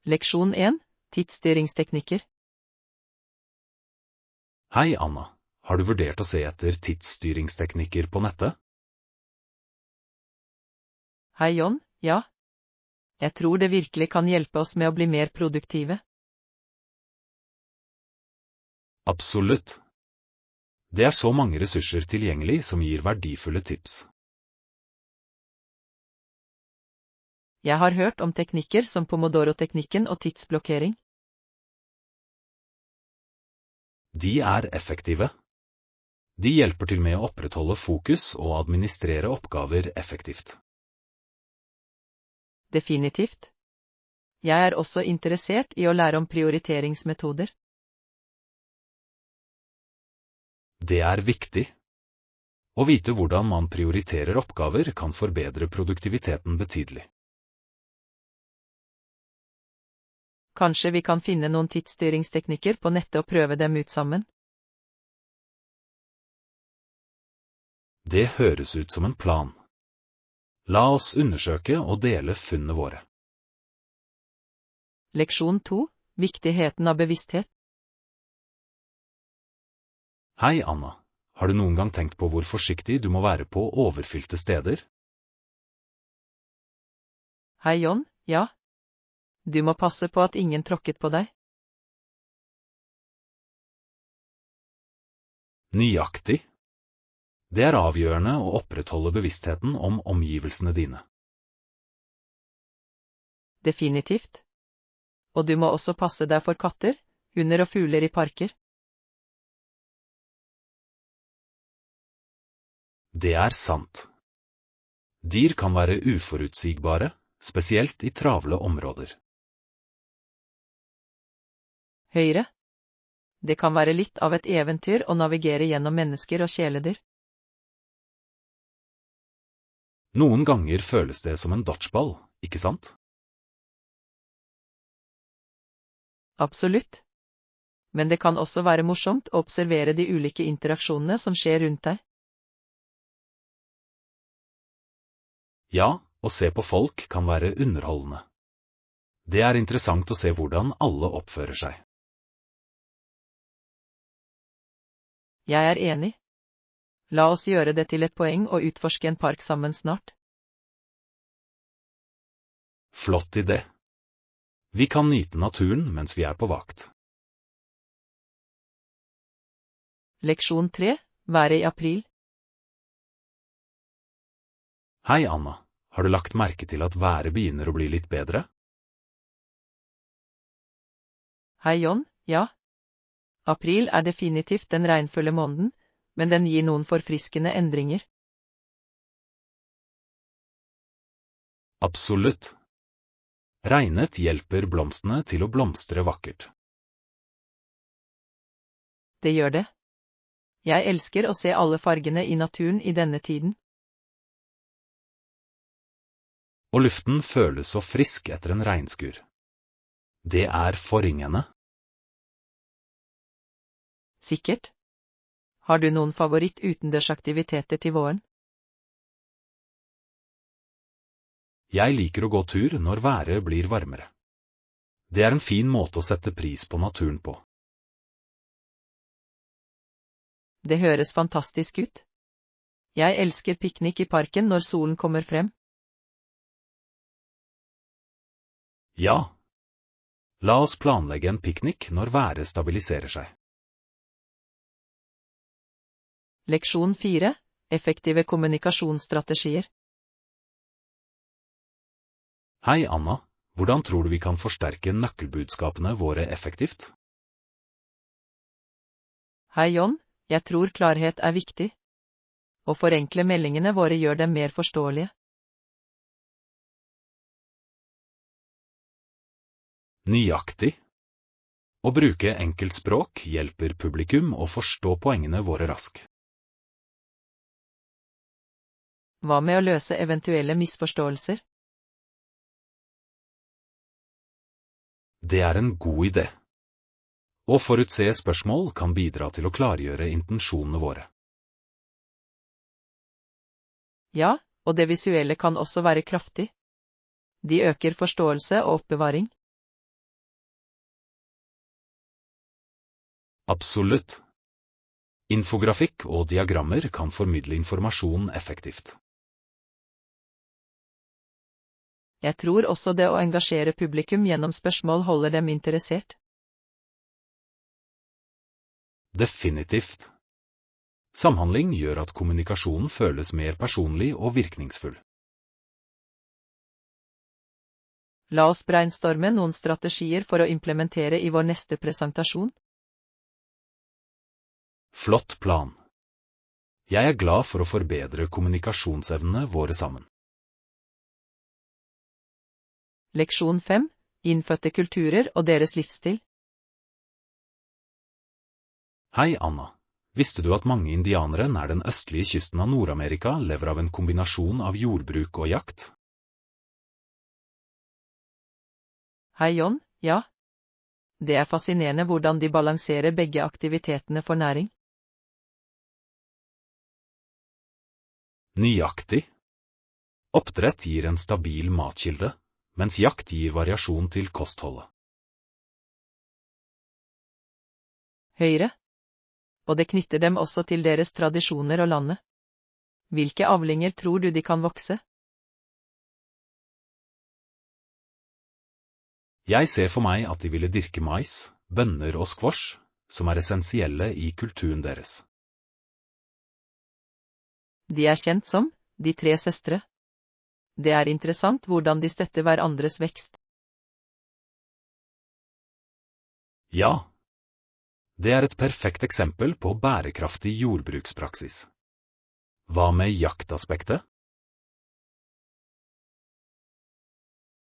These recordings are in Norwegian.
Leksjon 1. Tidsstyringsteknikker. Hei, Anna. Har du vurdert å se etter tidsstyringsteknikker på nettet? Hei John, ja. Jeg tror det virkelig kan hjelpe oss med å bli mer produktive. Absolutt. Det er så mange ressurser tilgjengelig som gir verdifulle tips. Jeg har hørt om teknikker som Pomodoro-teknikken og tidsblokkering. De er effektive. De hjelper til med å opprettholde fokus og administrere oppgaver effektivt. Definitivt. Jeg er også interessert i å lære om prioriteringsmetoder. Det er viktig. Å vite hvordan man prioriterer oppgaver kan forbedre produktiviteten betydelig. Kanskje vi kan finne noen tidsstyringsteknikker på nettet og prøve dem ut sammen? Det høres ut som en plan. La oss undersøke og dele funnene våre. Leksjon 2. Viktigheten av bevissthet. Hei, Anna. Har du noen gang tenkt på hvor forsiktig du må være på overfylte steder? Hei John, ja. Du må passe på at ingen tråkket på deg. Nøyaktig. Det er avgjørende å opprettholde bevisstheten om omgivelsene dine. Definitivt. Og du må også passe deg for katter, hunder og fugler i parker. Det er sant. Dyr kan være uforutsigbare, spesielt i travle områder. Høyre. Det kan være litt av et eventyr å navigere gjennom mennesker og kjæledyr. Noen ganger føles det som en dodgeball, ikke sant? Absolutt. Men det kan også være morsomt å observere de ulike interaksjonene som skjer rundt deg. Ja, å se på folk kan være underholdende. Det er interessant å se hvordan alle oppfører seg. Jeg er enig. La oss gjøre det til et poeng å utforske en park sammen snart. Flott idé. Vi kan nyte naturen mens vi er på vakt. Leksjon 3. Været i april. Hei, Anna. Har du lagt merke til at været begynner å bli litt bedre? Hei John, ja. April er definitivt den regnfulle måneden, men den gir noen forfriskende endringer. Absolutt. Regnet hjelper blomstene til å blomstre vakkert. Det gjør det. Jeg elsker å se alle fargene i naturen i denne tiden. Og luften føles så frisk etter en regnskur. Det er forringende. Sikkert. Har du noen favoritt-utendørsaktiviteter til våren? Jeg liker å gå tur når været blir varmere. Det er en fin måte å sette pris på naturen på. Det høres fantastisk ut. Jeg elsker piknik i parken når solen kommer frem. Ja. La oss planlegge en piknik når været stabiliserer seg. Leksjon 4. Effektive kommunikasjonsstrategier. Hei, Anna. Hvordan tror du vi kan forsterke nøkkelbudskapene våre effektivt? Hei John, jeg tror klarhet er viktig. Å forenkle meldingene våre gjør dem mer forståelige. Nøyaktig. Å bruke enkelt språk hjelper publikum å forstå poengene våre raskt. Hva med å løse eventuelle misforståelser? Det er en god idé. Å forutse spørsmål kan bidra til å klargjøre intensjonene våre. Ja, og det visuelle kan også være kraftig. De øker forståelse og oppbevaring. Absolutt. Infografikk og diagrammer kan formidle informasjon effektivt. Jeg tror også det å engasjere publikum gjennom spørsmål holder dem interessert. Definitivt. Samhandling gjør at kommunikasjonen føles mer personlig og virkningsfull. La oss brainstorme noen strategier for å implementere i vår neste presentasjon. Flott plan. Jeg er glad for å forbedre kommunikasjonsevnene våre sammen. Leksjon 5. Innfødte kulturer og deres livsstil. Hei, Anna. Visste du at mange indianere nær den østlige kysten av Nord-Amerika lever av en kombinasjon av jordbruk og jakt? Hei, John. Ja. Det er fascinerende hvordan de balanserer begge aktivitetene for næring. Nøyaktig. Oppdrett gir en stabil matkilde, mens jakt gir variasjon til kostholdet. Høyre. Og det knytter dem også til deres tradisjoner og landet. Hvilke avlinger tror du de kan vokse? Jeg ser for meg at de ville dyrke mais, bønner og squash, som er essensielle i kulturen deres. De er kjent som de 3 søstre. Det er interessant hvordan de støtter hverandres vekst. Ja. Det er et perfekt eksempel på bærekraftig jordbrukspraksis. Hva med jaktaspektet?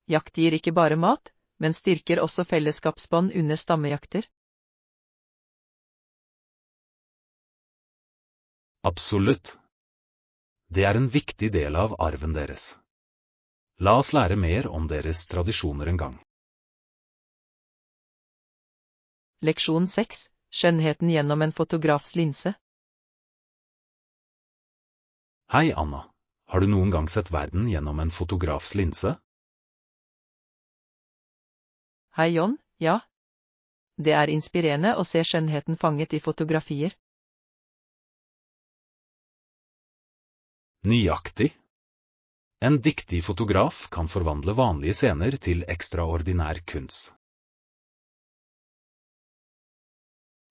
Jakt gir ikke bare mat, men styrker også fellesskapsbånd under stammejakter. Absolutt. Det er en viktig del av arven deres. La oss lære mer om deres tradisjoner en gang. Leksjon 6. Skjønnheten gjennom en fotografs linse. Hei, Anna. Har du noen gang sett verden gjennom en fotografs linse? Hei, John. Ja. Det er inspirerende å se skjønnheten fanget i fotografier. Nøyaktig. En dyktig fotograf kan forvandle vanlige scener til ekstraordinær kunst.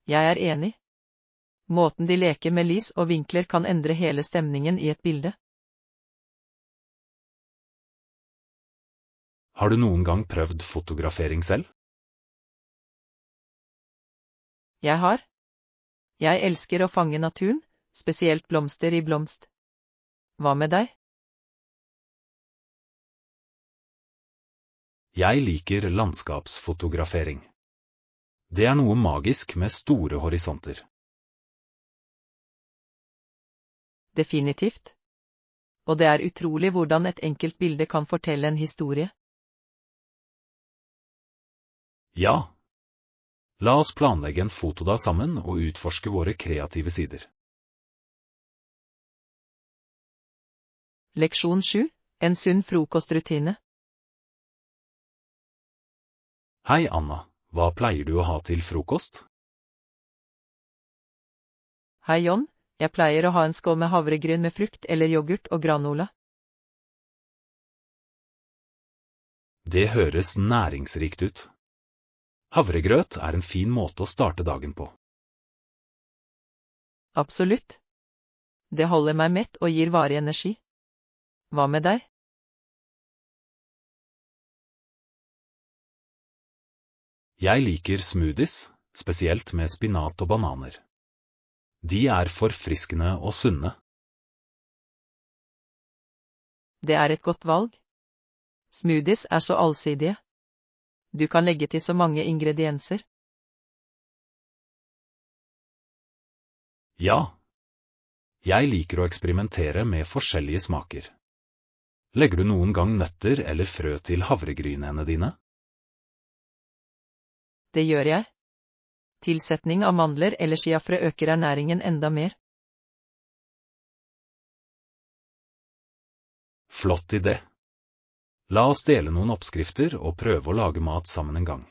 Jeg er enig. Måten de leker med lys og vinkler kan endre hele stemningen i et bilde. Har du noen gang prøvd fotografering selv? Jeg har. Jeg elsker å fange naturen, spesielt blomster i blomst. Hva med deg? Jeg liker landskapsfotografering. Det er noe magisk med store horisonter. Definitivt. Og det er utrolig hvordan et enkelt bilde kan fortelle en historie. Ja. La oss planlegge en fotodag sammen og utforske våre kreative sider. Leksjon 7. En sunn frokostrutine. Hei, Anna. Hva pleier du å ha til frokost? Hei, John. Jeg pleier å ha en skål med havregryn med frukt eller yoghurt og granola. Det høres næringsrikt ut. Havregrøt er en fin måte å starte dagen på. Absolutt. Det holder meg mett og gir varig energi. Hva med deg? Jeg liker smoothies, spesielt med spinat og bananer. De er forfriskende og sunne. Det er et godt valg. Smoothies er så allsidige. Du kan legge til så mange ingredienser. Ja. Jeg liker å eksperimentere med forskjellige smaker. Legger du noen gang nøtter eller frø til havregrynene dine? Det gjør jeg. Tilsetning av mandler eller chiafrø øker ernæringen enda mer. Flott idé. La oss dele noen oppskrifter og prøve å lage mat sammen en gang.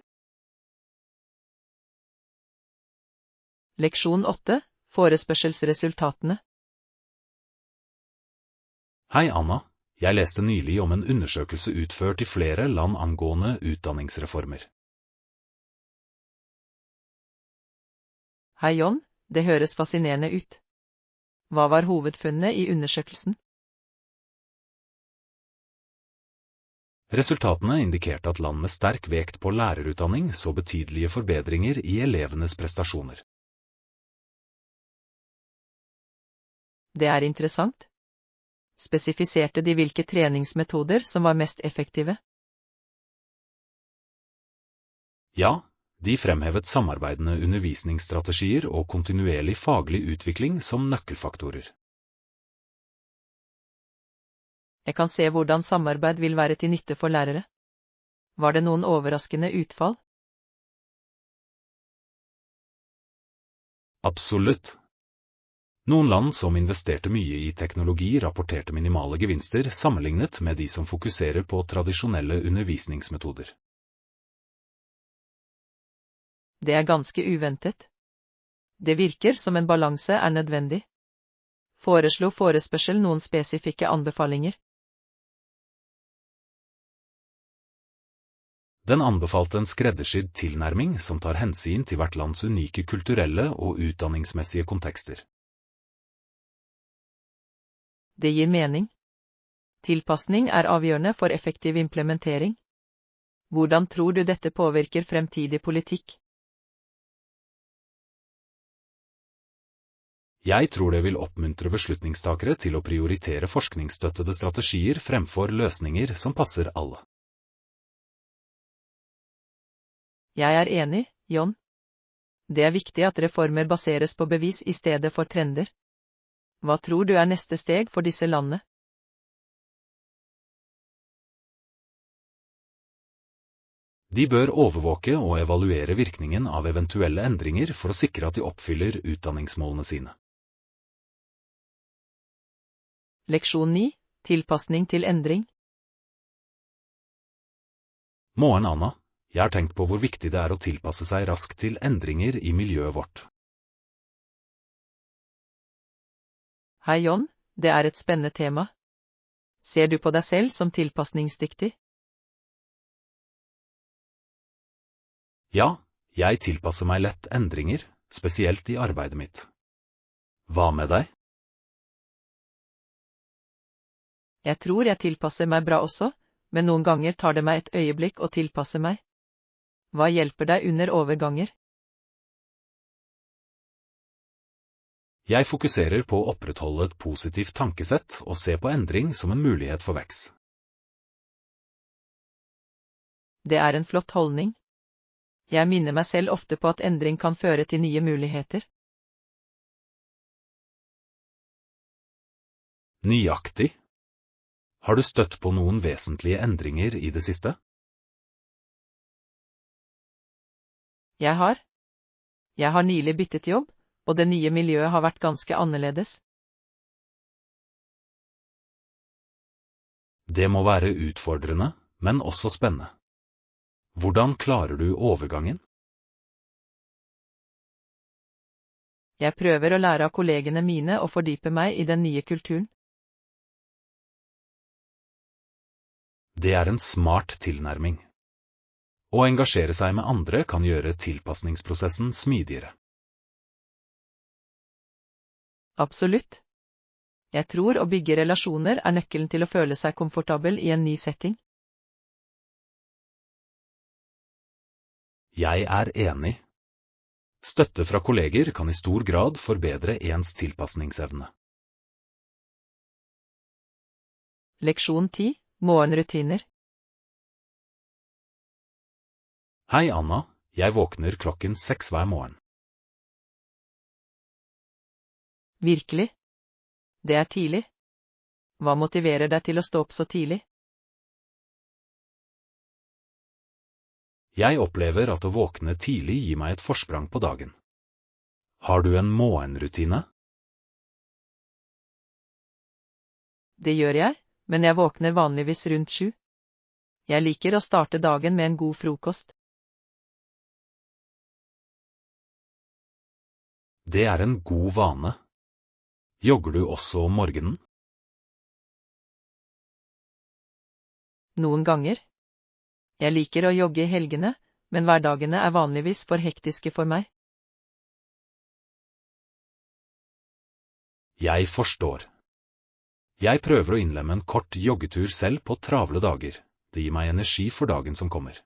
Leksjon 8, forespørselsresultatene. Hei, Anna. Jeg leste nylig om en undersøkelse utført i flere land angående utdanningsreformer. Hei John, det høres fascinerende ut. Hva var hovedfunnet i undersøkelsen? Resultatene indikerte at land med sterk vekt på lærerutdanning så betydelige forbedringer i elevenes prestasjoner. Det er interessant. Spesifiserte de hvilke treningsmetoder som var mest effektive? Ja, de fremhevet samarbeidende undervisningsstrategier og kontinuerlig faglig utvikling som nøkkelfaktorer. Jeg kan se hvordan samarbeid vil være til nytte for lærere. Var det noen overraskende utfall? Absolutt. Noen land som investerte mye i teknologi rapporterte minimale gevinster sammenlignet med de som fokuserer på tradisjonelle undervisningsmetoder. Det er ganske uventet. Det virker som en balanse er nødvendig. Foreslo forespørsel noen spesifikke anbefalinger? Den anbefalte en skreddersydd tilnærming som tar hensyn til hvert lands unike kulturelle og utdanningsmessige kontekster. Det gir mening. Tilpasning er avgjørende for effektiv implementering. Hvordan tror du dette påvirker fremtidig politikk? Jeg tror det vil oppmuntre beslutningstakere til å prioritere forskningsstøttede strategier fremfor løsninger som passer alle. Jeg er enig, John. Det er viktig at reformer baseres på bevis i stedet for trender. Hva tror du er neste steg for disse landene? De bør overvåke og evaluere virkningen av eventuelle endringer for å sikre at de oppfyller utdanningsmålene sine. Leksjon 9, tilpasning til endring. Morgen, Anna. Jeg har tenkt på hvor viktig det er å tilpasse seg raskt til endringer i miljøet vårt. Hei John, det er et spennende tema. Ser du på deg selv som tilpasningsdyktig? Ja, jeg tilpasser meg lett endringer, spesielt i arbeidet mitt. Hva med deg? Jeg tror jeg tilpasser meg bra også, men noen ganger tar det meg et øyeblikk å tilpasse meg. Hva hjelper deg under overganger? Jeg fokuserer på å opprettholde et positivt tankesett og se på endring som en mulighet for vekst. Det er en flott holdning. Jeg minner meg selv ofte på at endring kan føre til nye muligheter. Nøyaktig. Har du støtt på noen vesentlige endringer i det siste? Jeg har nylig byttet jobb, og det nye miljøet har vært ganske annerledes. Det må være utfordrende, men også spennende. Hvordan klarer du overgangen? Jeg prøver å lære av kollegene mine og fordype meg i den nye kulturen. Det er en smart tilnærming. Å engasjere seg med andre kan gjøre tilpasningsprosessen smidigere. Absolutt. Jeg tror å bygge relasjoner er nøkkelen til å føle seg komfortabel i en ny setting. Jeg er enig. Støtte fra kolleger kan i stor grad forbedre ens tilpasningsevne. Leksjon 10, morgenrutiner. Hei, Anna. Jeg våkner 6:00 hver morgen. Virkelig? Det er tidlig. Hva motiverer deg til å stå opp så tidlig? Jeg opplever at å våkne tidlig gir meg et forsprang på dagen. Har du en morgenrutine? Det gjør jeg, men jeg våkner vanligvis rundt 7. Jeg liker å starte dagen med en god frokost. Det er en god vane. Jogger du også om morgenen? Noen ganger. Jeg liker å jogge i helgene, men hverdagene er vanligvis for hektiske for meg. Jeg forstår. Jeg prøver å innlemme en kort joggetur selv på travle dager. Det gir meg energi for dagen som kommer.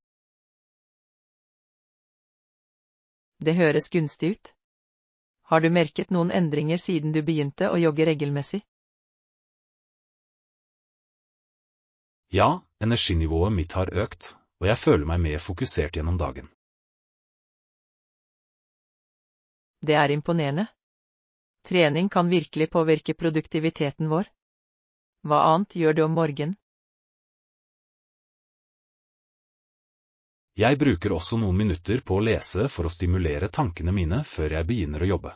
Det høres gunstig ut. Har du merket noen endringer siden du begynte å jogge regelmessig? Ja, energinivået mitt har økt, og jeg føler meg mer fokusert gjennom dagen. Det er imponerende. Trening kan virkelig påvirke produktiviteten vår. Hva annet gjør du om morgenen? Jeg bruker også noen minutter på å lese for å stimulere tankene mine før jeg begynner å jobbe.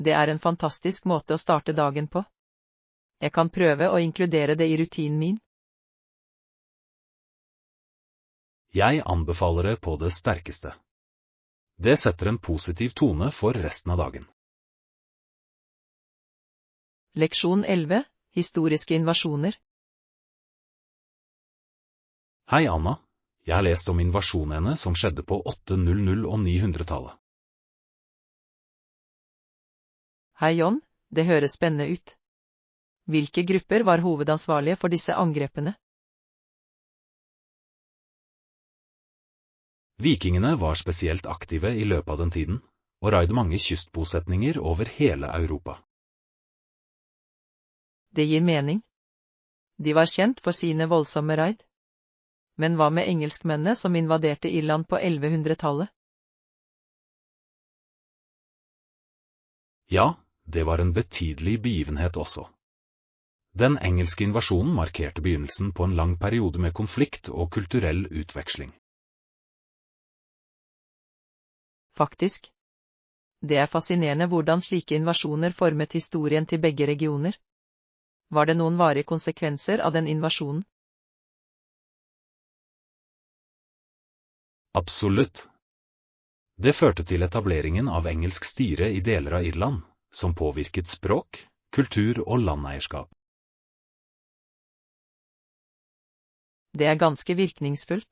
Det er en fantastisk måte å starte dagen på. Jeg kan prøve å inkludere det i rutinen min. Jeg anbefaler det på det sterkeste. Det setter en positiv tone for resten av dagen. Leksjon 11. Historiske invasjoner. Hei Anna, jeg har lest om invasjonene som skjedde på 800- og 900-tallet. Hei John, det høres spennende ut. Hvilke grupper var hovedansvarlige for disse angrepene? Vikingene var spesielt aktive i løpet av den tiden, og raide mange kystbosetninger over hele Europa. Det gir mening. De var kjent for sine voldsomme raid. Men hva med engelskmennene som invaderte Irland på 1100-tallet? Ja, det var en betydelig begivenhet også. Den engelske invasjonen markerte begynnelsen på en lang periode med konflikt og kulturell utveksling. Faktisk. Det er fascinerende hvordan slike invasjoner formet historien til begge regioner. Var det noen varige konsekvenser av den invasjonen? Absolutt. Det førte til etableringen av engelsk styre i deler av Irland, som påvirket språk, kultur og landeierskap. Det er ganske virkningsfullt.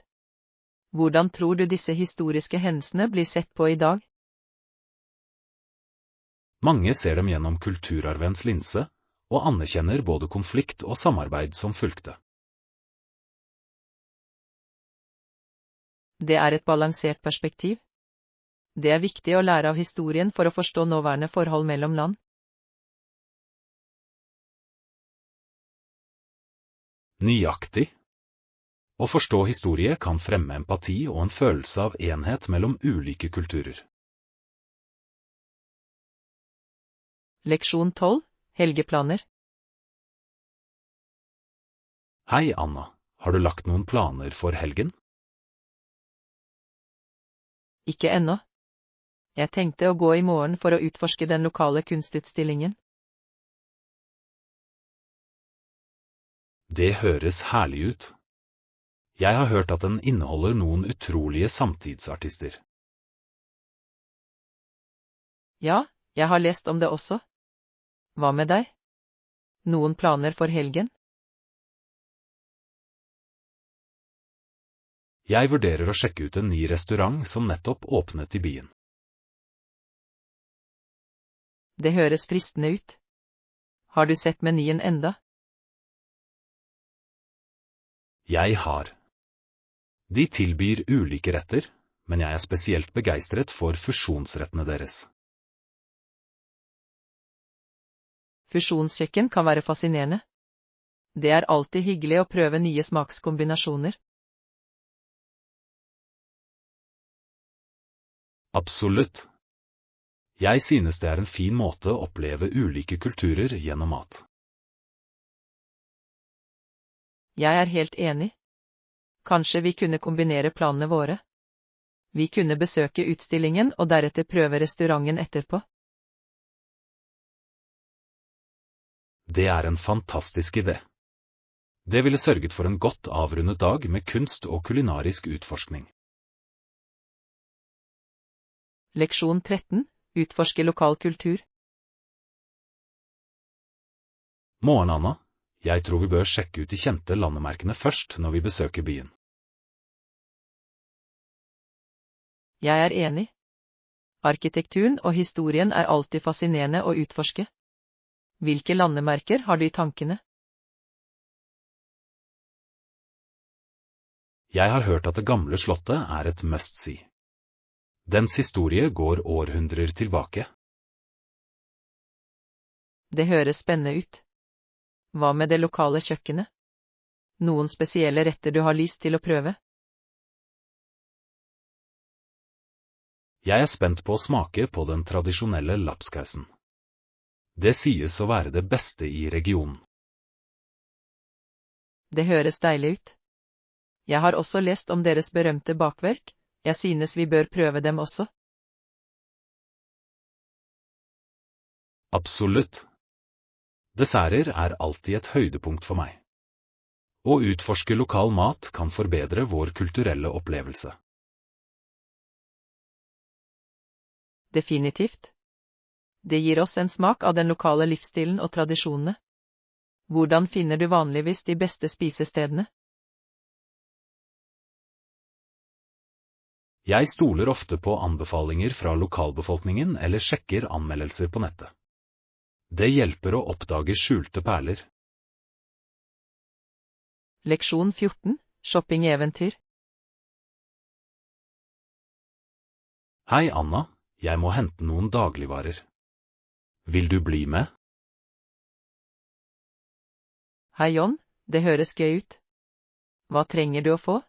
Hvordan tror du disse historiske hendelsene blir sett på i dag? Mange ser dem gjennom kulturarvens linse, og anerkjenner både konflikt og samarbeid som fulgte. Det er et balansert perspektiv. Det er viktig å lære av historien for å forstå nåværende forhold mellom land. Nøyaktig. Å forstå historie kan fremme empati og en følelse av enhet mellom ulike kulturer. Leksjon 12. Helgeplaner. Hei Anna, har du lagt noen planer for helgen? Ikke ennå. Jeg tenkte å gå i morgen for å utforske den lokale kunstutstillingen. Det høres herlig ut. Jeg har hørt at den inneholder noen utrolige samtidsartister. Ja, jeg har lest om det også. Hva med deg? Noen planer for helgen? Jeg vurderer å sjekke ut en ny restaurant som nettopp åpnet i byen. Det høres fristende ut. Har du sett menyen enda? Jeg har. De tilbyr ulike retter, men jeg er spesielt begeistret for fusjonsrettene deres. Fusjonskjøkken kan være fascinerende. Det er alltid hyggelig å prøve nye smakskombinasjoner. Absolutt. Jeg synes det er en fin måte å oppleve ulike kulturer gjennom mat. Jeg er helt enig. Kanskje vi kunne kombinere planene våre. Vi kunne besøke utstillingen og deretter prøve restauranten etterpå. Det er en fantastisk idé. Det ville sørget for en godt avrundet dag med kunst og kulinarisk utforskning. Leksjon 13. Utforske lokal kultur. Morgen, Anna. Jeg tror vi bør sjekke ut de kjente landemerkene først når vi besøker byen. Jeg er enig. Arkitekturen og historien er alltid fascinerende å utforske. Hvilke landemerker har du i tankene? Jeg har hørt at det gamle slottet er et must-see. Dens historie går århundrer tilbake. Det høres spennende ut. Hva med det lokale kjøkkenet? Noen spesielle retter du har lyst til å prøve? Jeg er spent på å smake på den tradisjonelle lapskausen. Det sies å være det beste i regionen. Det høres deilig ut. Jeg har også lest om deres berømte bakverk. Jeg synes vi bør prøve dem også. Absolutt. Desserter er alltid et høydepunkt for meg. Å utforske lokal mat kan forbedre vår kulturelle opplevelse. Definitivt. Det gir oss en smak av den lokale livsstilen og tradisjonene. Hvordan finner du vanligvis de beste spisestedene? Jeg stoler ofte på anbefalinger fra lokalbefolkningen eller sjekker anmeldelser på nettet. Det hjelper å oppdage skjulte perler. Leksjon 14. Shoppingeventyr. Hei, Anna. Jeg må hente noen dagligvarer. Vil du bli med? Hei, John. Det høres gøy ut. Hva trenger du å få?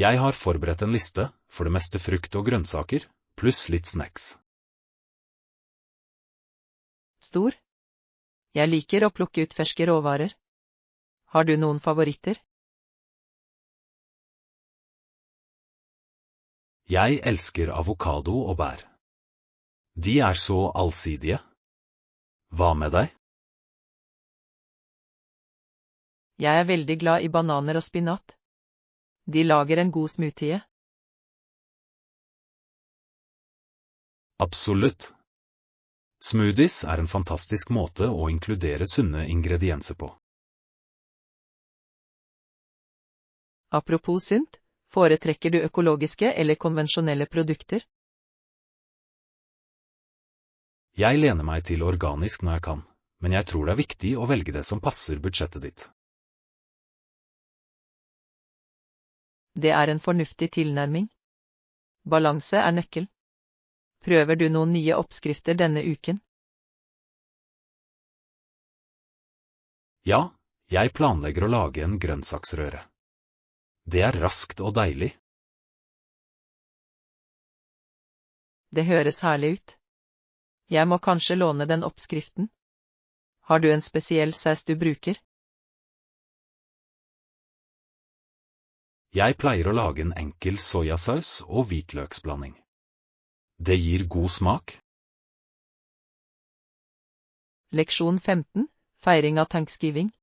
Jeg har forberedt en liste, for det meste frukt og grønnsaker, pluss litt snacks. Stor. Jeg liker å plukke ut ferske råvarer. Har du noen favoritter? Jeg elsker avokado og bær. De er så allsidige. Hva med deg? Jeg er veldig glad i bananer og spinat. De lager en god smoothie. Absolutt. Smoothies er en fantastisk måte å inkludere sunne ingredienser på. Apropos sunt, foretrekker du økologiske eller konvensjonelle produkter? Jeg lener meg til organisk når jeg kan, men jeg tror det er viktig å velge det som passer budsjettet ditt. Det er en fornuftig tilnærming. Balanse er nøkkel. Prøver du noen nye oppskrifter denne uken? Ja, jeg planlegger å lage en grønnsaksrøre. Det er raskt og deilig. Det høres herlig ut. Jeg må kanskje låne den oppskriften. Har du en spesiell saus du bruker? Jeg pleier å lage en enkel soyasaus og hvitløksblanding. Det gir god smak. Leksjon 15. Feiring av Thanksgiving.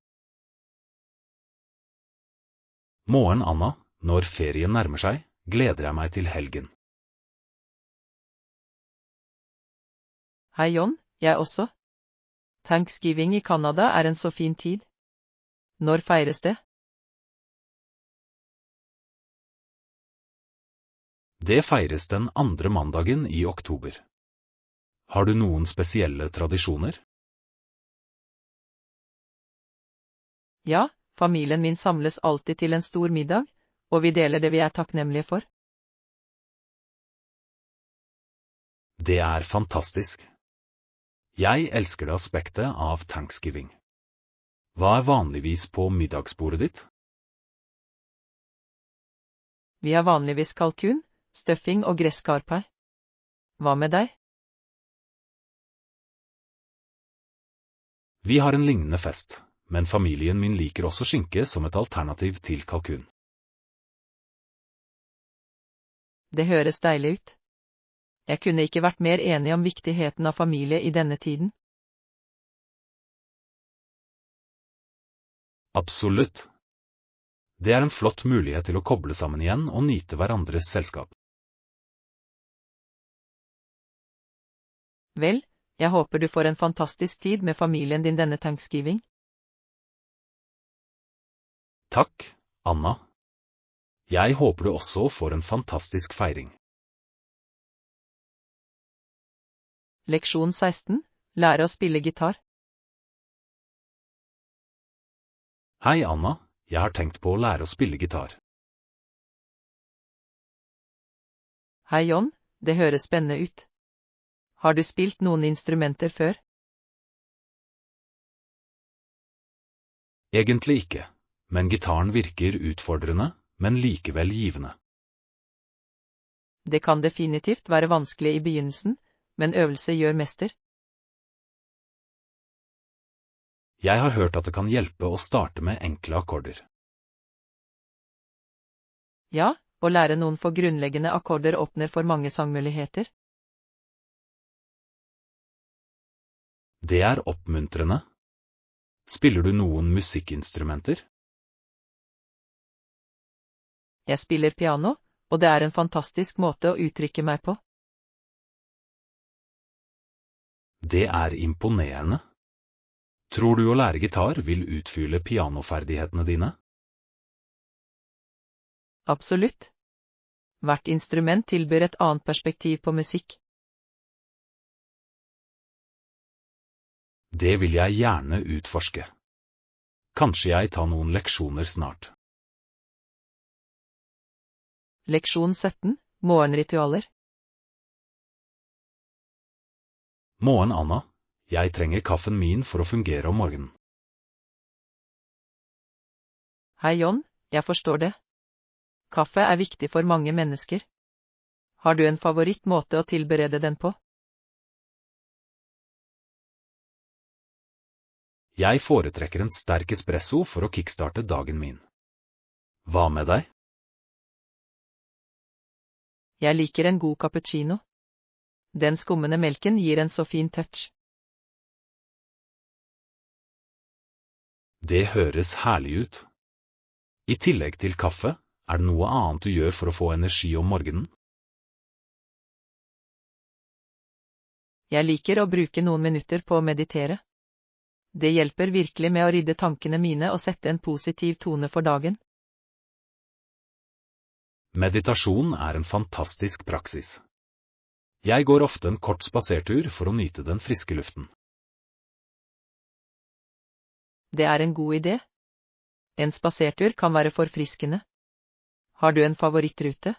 Morgen, Anna. Når ferien nærmer seg, gleder jeg meg til helgen. Hei, John. Jeg også. Thanksgiving i Canada er en så fin tid. Når feires det? Det feires den andre mandagen i oktober. Har du noen spesielle tradisjoner? Ja, familien min samles alltid til en stor middag, og vi deler det vi er takknemlige for. Det er fantastisk. Jeg elsker det aspektet av Thanksgiving. Hva er vanligvis på middagsbordet ditt? Vi har vanligvis kalkun, stuffing og gresskarpai. Hva med deg? Vi har en lignende fest, men familien min liker også skinke som et alternativ til kalkun. Det høres deilig ut. Jeg kunne ikke vært mer enig om viktigheten av familie i denne tiden. Absolutt. Det er en flott mulighet til å koble sammen igjen og nyte hverandres selskap. Vel, jeg håper du får en fantastisk tid med familien din denne Thanksgiving. Takk, Anna. Jeg håper du også får en fantastisk feiring. Leksjon 16. Lære å spille gitar. Hei, Anna. Jeg har tenkt på å lære å spille gitar. Hei, John. Det høres spennende ut. Har du spilt noen instrumenter før? Egentlig ikke, men gitaren virker utfordrende, men likevel givende. Det kan definitivt være vanskelig i begynnelsen, men øvelse gjør mester. Jeg har hørt at det kan hjelpe å starte med enkle akkorder. Ja, å lære noen få grunnleggende akkorder åpner for mange sangmuligheter. Det er oppmuntrende. Spiller du noen musikkinstrumenter? Jeg spiller piano, og det er en fantastisk måte å uttrykke meg på. Det er imponerende. Tror du å lære gitar vil utfylle pianoferdighetene dine? Absolutt. Hvert instrument tilbyr et annet perspektiv på musikk. Det vil jeg gjerne utforske. Kanskje jeg tar noen leksjoner snart. Leksjon 17. Morgenritualer. Morgen, Anna. Jeg trenger kaffen min for å fungere om morgenen. Hei, John. Jeg forstår det. Kaffe er viktig for mange mennesker. Har du en favorittmåte å tilberede den på? Jeg foretrekker en sterk espresso for å kickstarte dagen min. Hva med deg? Jeg liker en god cappuccino. Den skummende melken gir en så fin touch. Det høres herlig ut. I tillegg til kaffe, er det noe annet du gjør for å få energi om morgenen? Jeg liker å bruke noen minutter på å meditere. Det hjelper virkelig med å rydde tankene mine og sette en positiv tone for dagen. Meditasjon er en fantastisk praksis. Jeg går ofte en kort spasertur for å nyte den friske luften. Det er en god idé. En spasertur kan være forfriskende. Har du en favorittrute?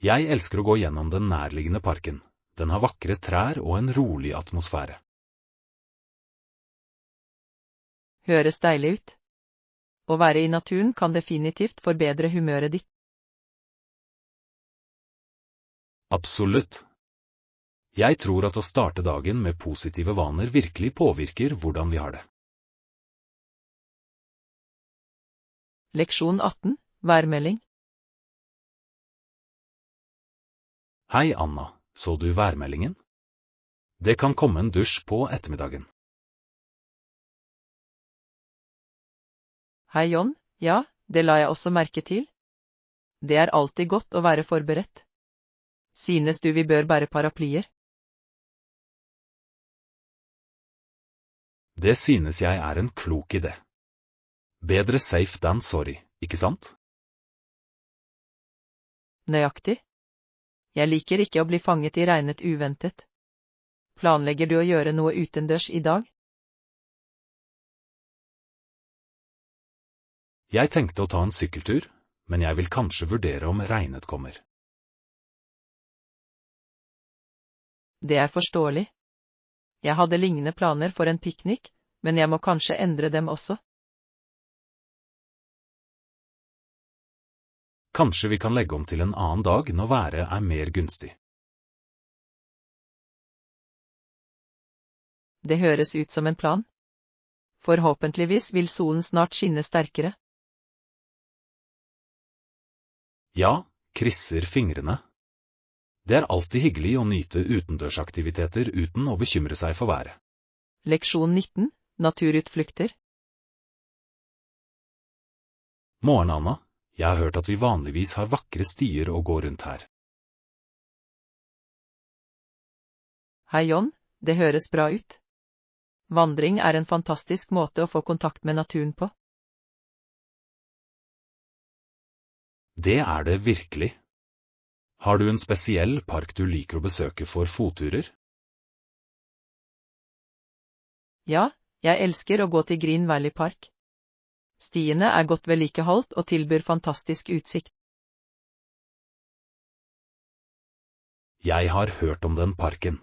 Jeg elsker å gå gjennom den nærliggende parken. Den har vakre trær og en rolig atmosfære. Høres deilig ut. Å være i naturen kan definitivt forbedre humøret ditt. Absolutt. Jeg tror at å starte dagen med positive vaner virkelig påvirker hvordan vi har det. Leksjon 18. Værmelding. Hei, Anna. Så du værmeldingen? Det kan komme en dusj på ettermiddagen. Hei, John. Ja, det la jeg også merke til. Det er alltid godt å være forberedt. Synes du vi bør bære paraplyer? Det synes jeg er en klok idé. Bedre safe than sorry, ikke sant? Nøyaktig. Jeg liker ikke å bli fanget i regnet uventet. Planlegger du å gjøre noe utendørs i dag? Jeg tenkte å ta en sykkeltur, men jeg vil kanskje vurdere om regnet kommer. Det er forståelig. Jeg hadde lignende planer for en piknik, men jeg må kanskje endre dem også. Kanskje vi kan legge om til en annen dag når været er mer gunstig. Det høres ut som en plan. Forhåpentligvis vil solen snart skinne sterkere. Ja, krysser fingrene. Det er alltid hyggelig å nyte utendørsaktiviteter uten å bekymre seg for været. Leksjon 19. Naturutflukter. Morgen, Anna. Jeg har hørt at vi vanligvis har vakre stier å gå rundt her. Hei John, det høres bra ut. Vandring er en fantastisk måte å få kontakt med naturen på. Det er det virkelig. Har du en spesiell park du liker å besøke for fotturer? Ja, jeg elsker å gå til Green Valley Park. Stiene er godt vedlikeholdt og tilbyr fantastisk utsikt. Jeg har hørt om den parken.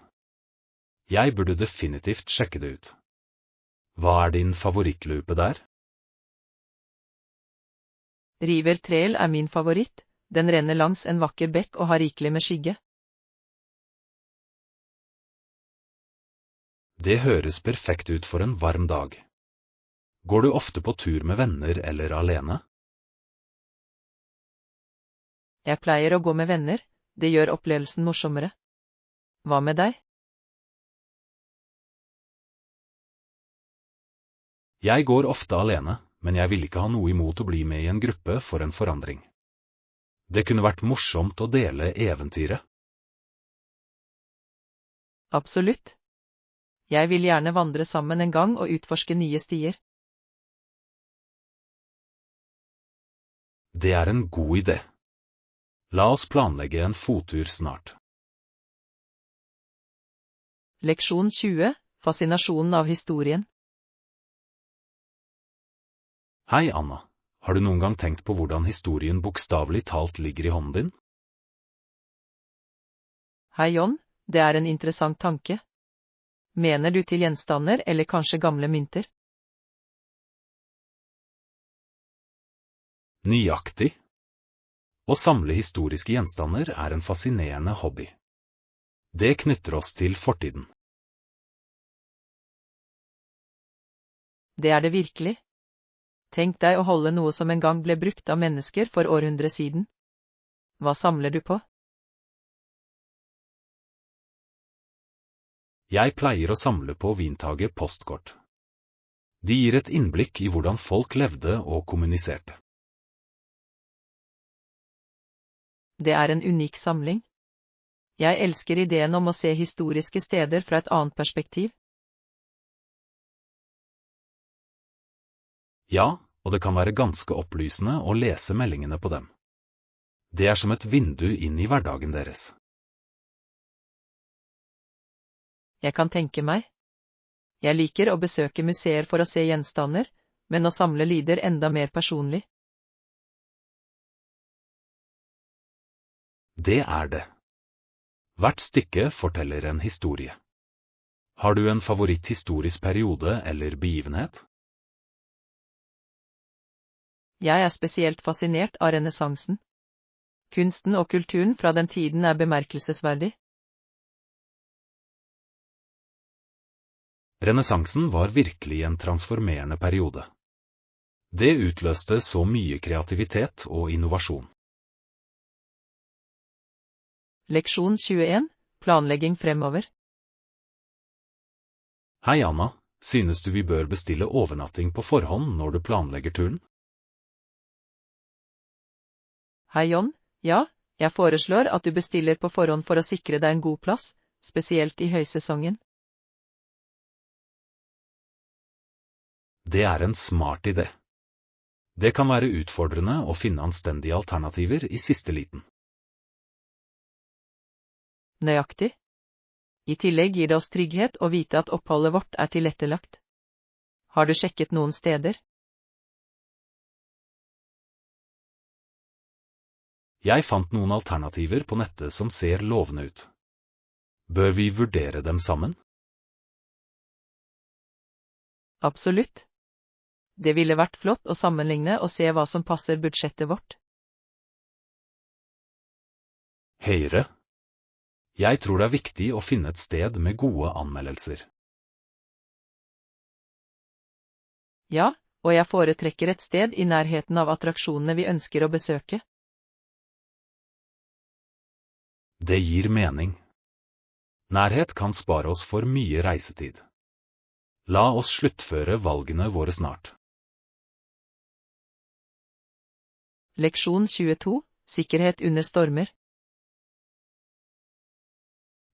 Jeg burde definitivt sjekke det ut. Hva er din favorittløype der? River Trail er min favoritt, den renner langs en vakker bekk og har rikelig med skygge. Det høres perfekt ut for en varm dag. Går du ofte på tur med venner eller alene? Jeg pleier å gå med venner, det gjør opplevelsen morsommere. Hva med deg? Jeg går ofte alene, men jeg vil ikke ha noe imot å bli med i en gruppe for en forandring. Det kunne vært morsomt å dele eventyret. Absolutt. Jeg vil gjerne vandre sammen en gang og utforske nye stier. Det er en god idé. La oss planlegge en fottur snart. Leksjon 20, fascinasjonen av historien. Hei, Anna. Har du noen gang tenkt på hvordan historien bokstavelig talt ligger i hånden din? Hei John, det er en interessant tanke. Mener du til gjenstander eller kanskje gamle mynter? Nøyaktig. Å samle historiske gjenstander er en fascinerende hobby. Det knytter oss til fortiden. Det er det virkelig. Tenk deg å holde noe som en gang ble brukt av mennesker for århundre siden. Hva samler du på? Jeg pleier å samle på vintage-postkort. De gir et innblikk i hvordan folk levde og kommuniserte. Det er en unik samling. Jeg elsker ideen om å se historiske steder fra et annet perspektiv. Ja, og det kan være ganske opplysende å lese meldingene på dem. Det er som et vindu inn i hverdagen deres. Jeg kan tenke meg. Jeg liker å besøke museer for å se gjenstander, men å samle lyder enda mer personlig. Det er det. Hvert stykke forteller en historie. Har du en favoritthistorisk periode eller begivenhet? Jeg er spesielt fascinert av renessansen. Kunsten og kulturen fra den tiden er bemerkelsesverdig. Renessansen var virkelig en transformerende periode. Det utløste så mye kreativitet og innovasjon. Leksjon 21, planlegging fremover. Hei Anna, synes du vi bør bestille overnatting på forhånd når du planlegger turen? Hei John, ja, jeg foreslår at du bestiller på forhånd for å sikre deg en god plass, spesielt i høysesongen. Det er en smart idé. Det kan være utfordrende å finne anstendige alternativer i siste liten. Nøyaktig. I tillegg gir det oss trygghet å vite at oppholdet vårt er tilrettelagt. Har du sjekket noen steder? Jeg fant noen alternativer på nettet som ser lovende ut. Bør vi vurdere dem sammen? Absolutt. Det ville vært flott å sammenligne og se hva som passer budsjettet vårt. Høyre. Jeg tror det er viktig å finne et sted med gode anmeldelser. Ja, og jeg foretrekker et sted i nærheten av attraksjonene vi ønsker å besøke. Det gir mening. Nærhet kan spare oss for mye reisetid. La oss sluttføre valgene våre snart. Leksjon 22, sikkerhet under stormer.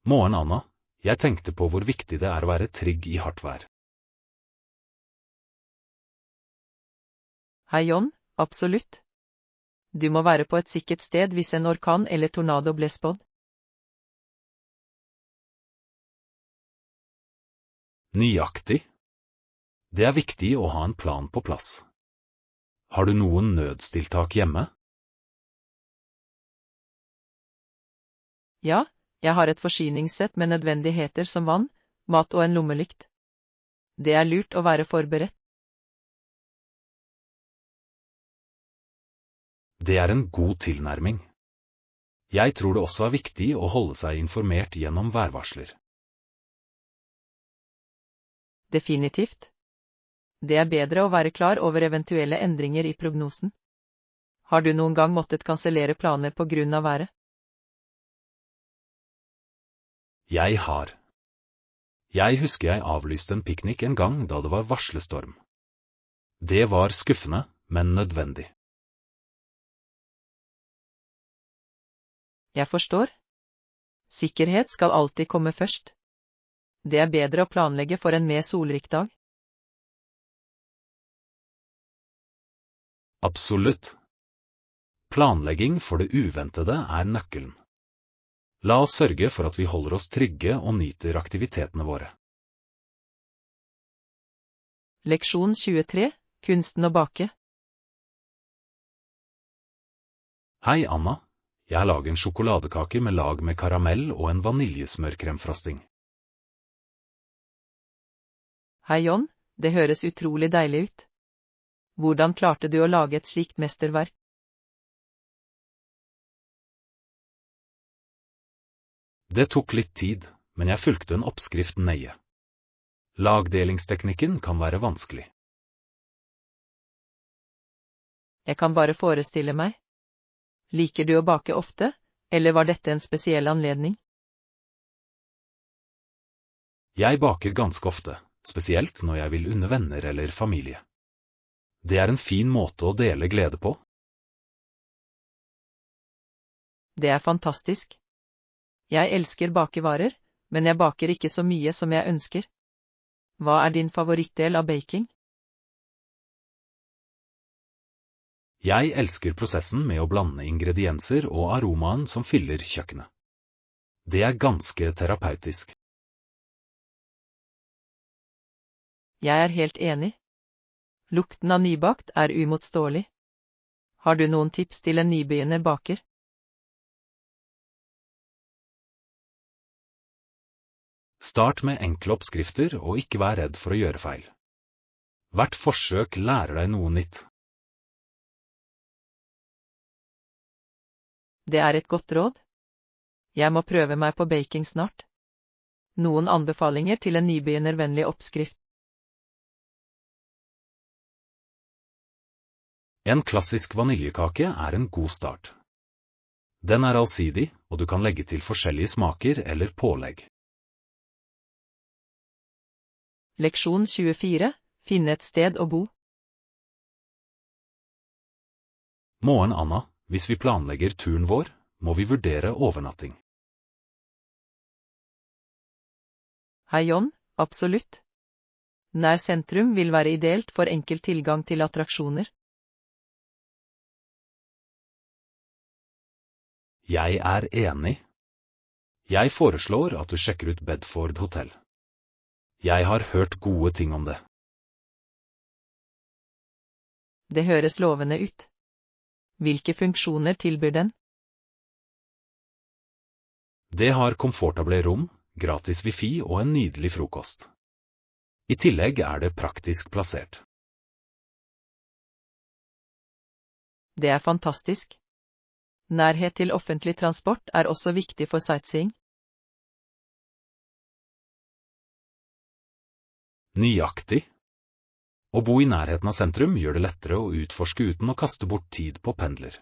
Morgen, Anna. Jeg tenkte på hvor viktig det er å være trygg i hardt vær. Hei John, absolutt. Du må være på et sikkert sted hvis en orkan eller tornado ble spådd. Nøyaktig. Det er viktig å ha en plan på plass. Har du noen nødstiltak hjemme? Ja, jeg har et forsyningssett med nødvendigheter som vann, mat og en lommelykt. Det er lurt å være forberedt. Det er en god tilnærming. Jeg tror det også er viktig å holde seg informert gjennom værvarsler. Definitivt. Det er bedre å være klar over eventuelle endringer i prognosen. Har du noen gang måttet kansellere planer på grunn av været? Jeg har. Jeg husker jeg avlyste en piknik en gang da det var varslestorm. Det var skuffende, men nødvendig. Jeg forstår. Sikkerhet skal alltid komme først. Det er bedre å planlegge for en mer solrik dag. Absolutt. Planlegging for det uventede er nøkkelen. La oss sørge for at vi holder oss trygge og nyter aktivitetene våre. Leksjon 23, kunsten å bake. Hei, Anna. Jeg har laget en sjokoladekake med lag med karamell og en vaniljesmørkremfrosting. Hei John, det høres utrolig deilig ut. Hvordan klarte du å lage et slikt mesterverk? Det tok litt tid, men jeg fulgte en oppskrift nøye. Lagdelingsteknikken kan være vanskelig. Jeg kan bare forestille meg. Liker du å bake ofte, eller var dette en spesiell anledning? Jeg baker ganske ofte, spesielt når jeg vil unne venner eller familie. Det er en fin måte å dele glede på. Det er fantastisk. Jeg elsker bakevarer, men jeg baker ikke så mye som jeg ønsker. Hva er din favorittdel av baking? Jeg elsker prosessen med å blande ingredienser og aromaen som fyller kjøkkenet. Det er ganske terapeutisk. Jeg er helt enig. Lukten av nybakt er uimotståelig. Har du noen tips til en nybegynner baker? Start med enkle oppskrifter og ikke vær redd for å gjøre feil. Hvert forsøk lærer deg noe nytt. Det er et godt råd. Jeg må prøve meg på baking snart. Noen anbefalinger til en nybegynnervennlig oppskrift. En klassisk vaniljekake er en god start. Den er allsidig, og du kan legge til forskjellige smaker eller pålegg. Leksjon 24, finne et sted å bo. Morgen, Anna. Hvis vi planlegger turen vår, må vi vurdere overnatting. Hei John, absolutt. Nær sentrum vil være ideelt for enkel tilgang til attraksjoner. Jeg er enig. Jeg foreslår at du sjekker ut Bedford Hotel. Jeg har hørt gode ting om det. Det høres lovende ut. Hvilke funksjoner tilbyr den? Det har komfortable rom, gratis wifi og en nydelig frokost. I tillegg er det praktisk plassert. Det er fantastisk. Nærhet til offentlig transport er også viktig for sightseeing. Nøyaktig. Å bo i nærheten av sentrum gjør det lettere å utforske uten å kaste bort tid på pendler.